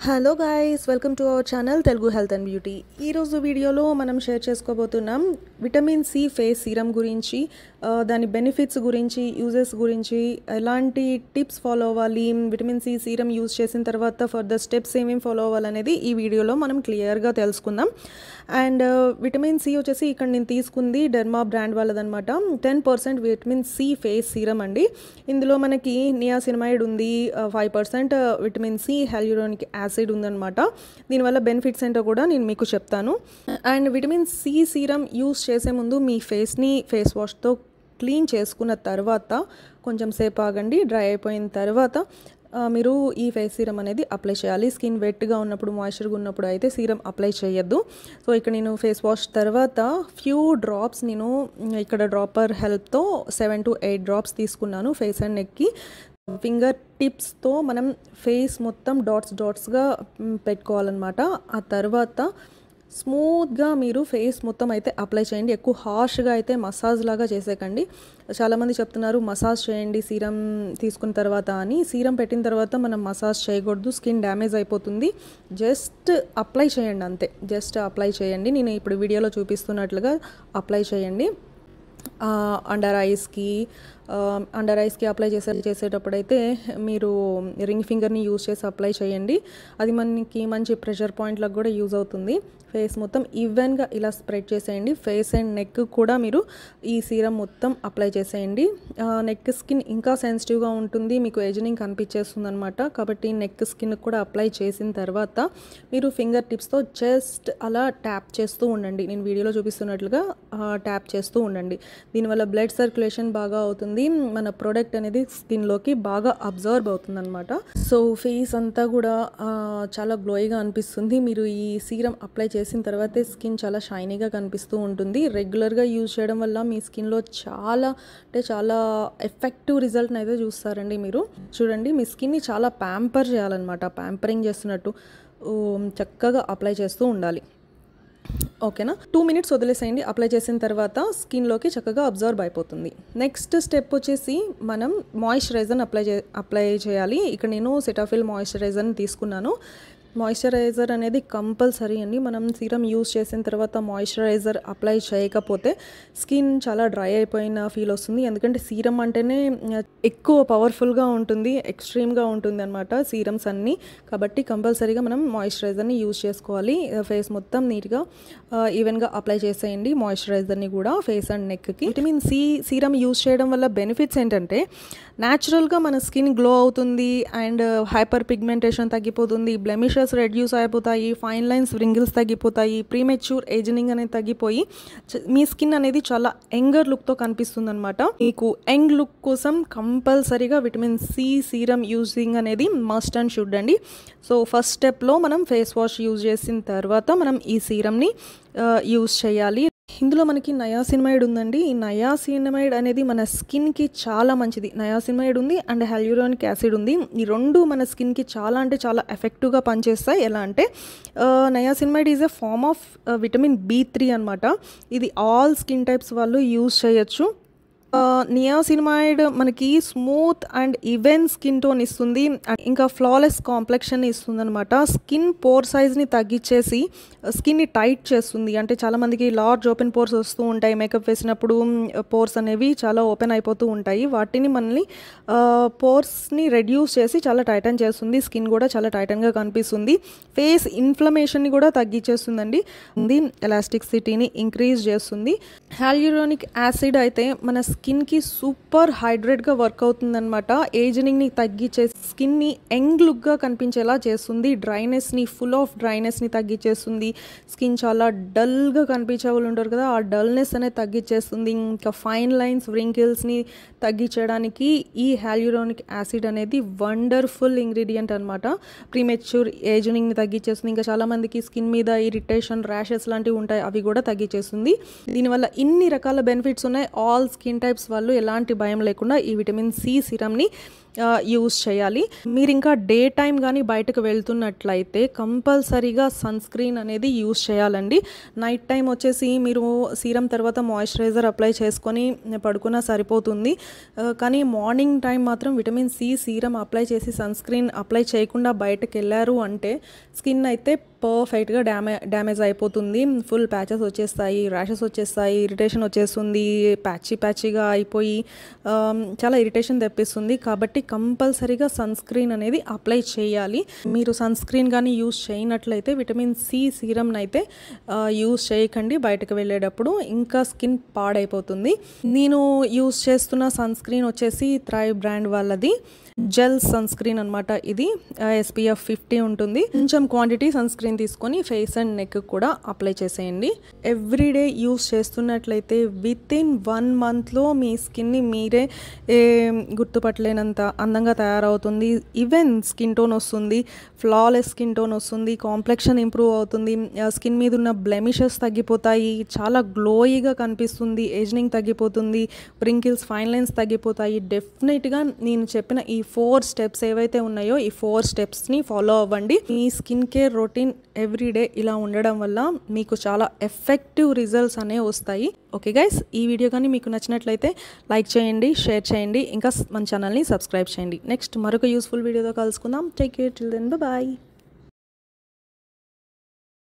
Hello guys, welcome to our channel Telugu health and beauty. ఈరోజు వీడియోలో మనం షేర్ చేసుకోబోతున్నాం విటమిన్ సి ఫేస్ సీరం గురించి, దాని బెనిఫిట్స్ గురించి, యూజెస్ గురించి, ఎలాంటి టిప్స్ ఫాలో అవ్వాలి, విటమిన్ సి సీరం యూజ్ చేసిన తర్వాత ఫర్దర్ స్టెప్స్ ఏమేమి ఫాలో అవ్వాలనేది ఈ వీడియోలో మనం క్లియర్గా తెలుసుకుందాం. అండ్ విటమిన్ సి వచ్చేసి ఇక్కడ నేను తీసుకుంది డెర్మా బ్రాండ్ వాళ్ళదనమాట. 10% విటమిన్ సి ఫేస్ సీరం అండి. ఇందులో మనకి నియాసినమైడ్ ఉంది, 5% విటమిన్ సి హైల్యూరోనిక్ యాసిడ్ ఉందన్నమాట. దీనివల్ల బెనిఫిట్స్ ఏంటో కూడా నేను మీకు చెప్తాను. And vitamin C serum use చేసే ముందు మీ ఫేస్ని ఫేస్ వాష్తో క్లీన్ చేసుకున్న తర్వాత కొంచెం సేపు ఆగండి. డ్రై అయిపోయిన తర్వాత మీరు ఈ ఫేస్ సీరం అనేది అప్లై చేయాలి. స్కిన్ వెట్గా ఉన్నప్పుడు, మాయిశ్చర్గా ఉన్నప్పుడు అయితే సీరం అప్లై చేయొద్దు. సో ఇక్కడ నేను ఫేస్ వాష్ తర్వాత ఫ్యూ డ్రాప్స్ నేను ఇక్కడ డ్రాపర్ హెల్ప్తో 7 to 8 డ్రాప్స్ తీసుకున్నాను ఫేస్ అండ్ నెక్కి. ఫింగర్ టిప్స్తో మనం ఫేస్ మొత్తం డాట్స్గా పెట్టుకోవాలన్నమాట. ఆ తర్వాత స్మూత్గా మీరు ఫేస్ మొత్తం అయితే అప్లై చేయండి. ఎక్కువ హార్ష్గా అయితే మసాజ్ లాగా చేసేకండి. చాలామంది చెప్తున్నారు మసాజ్ చేయండి సీరం తీసుకున్న తర్వాత అని. సీరం పెట్టిన తర్వాత మనం మసాజ్ చేయకూడదు, స్కిన్ డ్యామేజ్ అయిపోతుంది. జస్ట్ అప్లై చేయండి అంతే. జస్ట్ అప్లై చేయండి. నేను ఇప్పుడు వీడియోలో చూపిస్తున్నట్లుగా అప్లై చేయండి. అండర్ ఐస్కి అప్లై చేసేటప్పుడైతే మీరు రింగ్ ఫింగర్ని యూజ్ చేసి అప్లై చేయండి. అది మనకి మంచి ప్రెషర్ పాయింట్లకు కూడా యూజ్ అవుతుంది. ఫేస్ మొత్తం ఈవెన్గా ఇలా స్ప్రెడ్ చేసేయండి. ఫేస్ అండ్ నెక్ కూడా మీరు ఈ సీరం మొత్తం అప్లై చేసేయండి. నెక్ స్కిన్ ఇంకా సెన్సిటివ్గా ఉంటుంది, మీకు ఏజింగ్ కనిపించేస్తుంది అనమాట. కాబట్టి నెక్ స్కిన్ కూడా అప్లై చేసిన తర్వాత మీరు ఫింగర్ టిప్స్తో జస్ట్ అలా ట్యాప్ చేస్తూ ఉండండి. నేను వీడియోలో చూపిస్తున్నట్లుగా ట్యాప్ చేస్తూ ఉండండి. దీనివల్ల బ్లడ్ సర్క్యులేషన్ బాగా అవుతుంది. మన ప్రోడక్ట్ అనేది స్కిన్లోకి బాగా అబ్జర్వ్ అవుతుంది అనమాట. సో ఫేస్ అంతా కూడా చాలా గ్లోయిగా అనిపిస్తుంది. మీరు ఈ సీరం అప్లై చేసిన తర్వాత స్కిన్ చాలా షైనీగా కనిపిస్తూ ఉంటుంది. రెగ్యులర్గా యూజ్ చేయడం వల్ల మీ స్కిన్లో చాలా ఎఫెక్టివ్ రిజల్ట్ని అయితే చూస్తారండి. మీరు చూడండి, మీ స్కిన్ని చాలా ప్యాంపర్ చేయాలన్నమాట. ప్యాంపరింగ్ చేస్తున్నట్టు చక్కగా అప్లై చేస్తూ ఉండాలి. ఓకేనా? 2 minutes వదిలేసేయండి. అప్లై చేసిన తర్వాత స్కిన్లోకి చక్కగా అబ్జర్వ్ అయిపోతుంది. నెక్స్ట్ స్టెప్ వచ్చేసి మనం మాయిశ్చరైజర్ని అప్లై చేయాలి. ఇక్కడ నేను సెటాఫిల్ మాయిశ్చరైజర్ని తీసుకున్నాను. మాయిశ్చరైజర్ అనేది కంపల్సరీ అండి. మనం సీరం యూజ్ చేసిన తర్వాత మాయిశ్చరైజర్ అప్లై చేయకపోతే స్కిన్ చాలా డ్రై అయిపోయిన ఫీల్ వస్తుంది. ఎందుకంటే సీరం అంటేనే ఎక్కువ పవర్ఫుల్గా ఉంటుంది, ఎక్స్ట్రీమ్గా ఉంటుంది అనమాట సీరమ్స్ అన్నీ. కాబట్టి కంపల్సరీగా మనం మాయిశ్చరైజర్ని యూజ్ చేసుకోవాలి. ఫేస్ మొత్తం నీట్గా ఈవెన్గా అప్లై చేసేయండి మాయిశ్చరైజర్ని కూడా ఫేస్ అండ్ నెక్కి. విటమిన్ సి సీరం యూజ్ చేయడం వల్ల బెనిఫిట్స్ ఏంటంటే న్యాచురల్గా మన స్కిన్ గ్లో అవుతుంది, అండ్ హైపర్ పిగ్మెంటేషన్ తగ్గిపోతుంది, బ్లెమిషెస్ రెడ్యూస్ అయిపోతాయి, ఫైన్ లైన్స్, రింగిల్స్ తగ్గిపోతాయి, ప్రీమెచ్యూర్ ఏజింగ్ అనేది తగ్గిపోయి మీ స్కిన్ అనేది చాలా యంగర్ లుక్తో కనిపిస్తుంది అనమాట. మీకు యంగ్ లుక్ కోసం కంపల్సరీగా విటమిన్ సి సీరం యూజింగ్ అనేది మస్ట్ అండ్ షుడ్ అండి. సో ఫస్ట్ స్టెప్లో మనం ఫేస్ వాష్ యూజ్ చేసిన తర్వాత మనం ఈ సీరంని యూజ్ చేయాలి. ఇందులో మనకి నయాసినమైడ్ ఉందండి. ఈ నయాసినమైడ్ అనేది మన స్కిన్కి చాలా మంచిది. నయాసినమైడ్ ఉంది అండ్ హైల్యూరోనిక్ యాసిడ్ ఉంది. ఈ రెండు మన స్కిన్కి చాలా ఎఫెక్టివ్గా పనిచేస్తాయి. ఎలా అంటే niacinamide is a form of vitamin B3 అనమాట. ఇది ఆల్ స్కిన్ టైప్స్ వాళ్ళు యూజ్ చేయొచ్చు. నియాసినమైడ్ మనకి smooth and even skin tone ఇస్తుంది, ఇంకా ఫ్లాలెస్ కాంప్లెక్షన్ ఇస్తుంది అనమాట. స్కిన్ పోర్ సైజ్ని తగ్గించేసి స్కిన్ని టైట్ చేస్తుంది. అంటే చాలామందికి లార్జ్ ఓపెన్ పోర్స్ వస్తూ ఉంటాయి. మేకప్ వేసినప్పుడు పోర్స్ అనేవి చాలా ఓపెన్ అయిపోతూ ఉంటాయి. వాటిని మనల్ని పోర్స్ని రెడ్యూస్ చేసి చాలా టైటన్ చేస్తుంది. స్కిన్ కూడా చాలా టైటన్గా కనిపిస్తుంది. ఫేస్ ఇన్ఫ్లమేషన్ని కూడా తగ్గించేస్తుందండి. ఎలాస్టిసిటీని ఇంక్రీజ్ చేస్తుంది. హైల్యూరోనిక్ యాసిడ్ అయితే మన స్కిన్కి సూపర్ హైడ్రేట్గా వర్క్ అవుతుందన్నమాట. ఏజింగ్ని తగ్గించే స్కిన్ని యంగ్ లుక్గా కనిపించేలా చేస్తుంది. డ్రైనెస్ని, ఫుల్ ఆఫ్ డ్రైనెస్ని తగ్గించేస్తుంది. స్కిన్ చాలా డల్గా కనిపించే వాళ్ళు ఉంటారు కదా, ఆ డల్నెస్ అనేది తగ్గించేస్తుంది. ఇంకా ఫైన్ లైన్స్, వ్రింకిల్స్ని తగ్గించడానికి ఈ హైల్యూరోనిక్ యాసిడ్ అనేది వండర్ఫుల్ ఇంగ్రీడియంట్ అనమాట. ప్రీమెచ్యూర్ ఏజింగ్ని తగ్గించేస్తుంది. ఇంకా చాలామందికి స్కిన్ మీద ఇరిటేషన్, ర్యాషెస్ లాంటివి ఉంటాయి, అవి కూడా తగ్గించేస్తుంది. దీనివల్ల ఇన్ని రకాల బెనిఫిట్స్ ఉన్నాయి. ఆల్ స్కిన్ టైప్స్ వాళ్ళు ఎలాంటి భయం లేకుండా ఈ విటమిన్ సి సీరంని యూజ్ చేయాలి. మీరు ఇంకా డే టైం కానీ బయటకు వెళ్తున్నట్లయితే కంపల్సరీగా సన్ స్క్రీన్ అనేది యూజ్ చేయాలండి. నైట్ టైం వచ్చేసి మీరు సీరం తర్వాత మాయిశ్చరైజర్ అప్లై చేసుకొని పడుకున్నా సరిపోతుంది. కానీ మార్నింగ్ టైం మాత్రం విటమిన్ సి సీరం అప్లై చేసి సన్ స్క్రీన్ అప్లై చేయకుండా బయటకు వెళ్ళారు అంటే స్కిన్ అయితే పర్ఫెక్ట్గా డ్యామేజ్ అయిపోతుంది. ఫుల్ ప్యాచెస్ వచ్చేస్తాయి, ర్యాషెస్ వచ్చేస్తాయి, ఇరిటేషన్ వచ్చేస్తుంది, ప్యాచీగా అయిపోయి చాలా ఇరిటేషన్ తెప్పిస్తుంది. కాబట్టి కంపల్సరీగా సన్ స్క్రీన్ అనేది అప్లై చేయాలి. మీరు సన్ స్క్రీన్ కానీ యూజ్ చేయనట్లయితే విటమిన్ సి సీరంని అయితే యూజ్ చేయకండి బయటకు వెళ్ళేటప్పుడు, ఇంకా స్కిన్ పాడైపోతుంది. నేను యూజ్ చేస్తున్న సన్ స్క్రీన్ వచ్చేసి థ్రైవ్ బ్రాండ్ వాళ్ళది జెల్ సన్ స్క్రీన్ అనమాట. ఇది SPF 50 ఉంటుంది. కొంచెం క్వాంటిటీ సన్ స్క్రీన్ తీసుకొని ఫేస్ అండ్ నెక్ కూడా అప్లై చేసేయండి. ఎవ్రీడే యూస్ చేస్తున్నట్లయితే వితిన్ 1 మంత్లో మీ స్కిన్ని మీరే గుర్తుపట్టలేనంత అందంగా తయారవుతుంది. ఈవెన్ స్కిన్ టోన్ వస్తుంది, ఫ్లాలెస్ స్కిన్ టోన్ వస్తుంది, కాంప్లెక్షన్ ఇంప్రూవ్ అవుతుంది, స్కిన్ మీద ఉన్న బ్లెమిషెస్ తగ్గిపోతాయి, చాలా గ్లోయిగా కనిపిస్తుంది, ఏజింగ్ తగ్గిపోతుంది, రింకిల్స్ ఫైన్ లైన్స్ తగ్గిపోతాయి. డెఫినెట్గా నేను చెప్పిన ఈ 4 స్టెప్స్ ఏవైతే ఉన్నాయో ఈ 4 స్టెప్స్ని ఫాలో అవ్వండి. మీ స్కిన్ కేర్ రొటీన్ ఎవ్రీడే ఇలా ఉండడం వల్ల మీకు చాలా ఎఫెక్టివ్ రిజల్ట్స్ అనేవి వస్తాయి. ఓకే గైస్, ఈ వీడియో కానీ మీకు నచ్చినట్లయితే లైక్ చేయండి, షేర్ చేయండి, ఇంకా మన ఛానల్ని సబ్స్క్రైబ్ చేయండి. నెక్స్ట్ మరొక యూస్ఫుల్ వీడియోతో కలుసుకుందాం. Take care, till then, bye.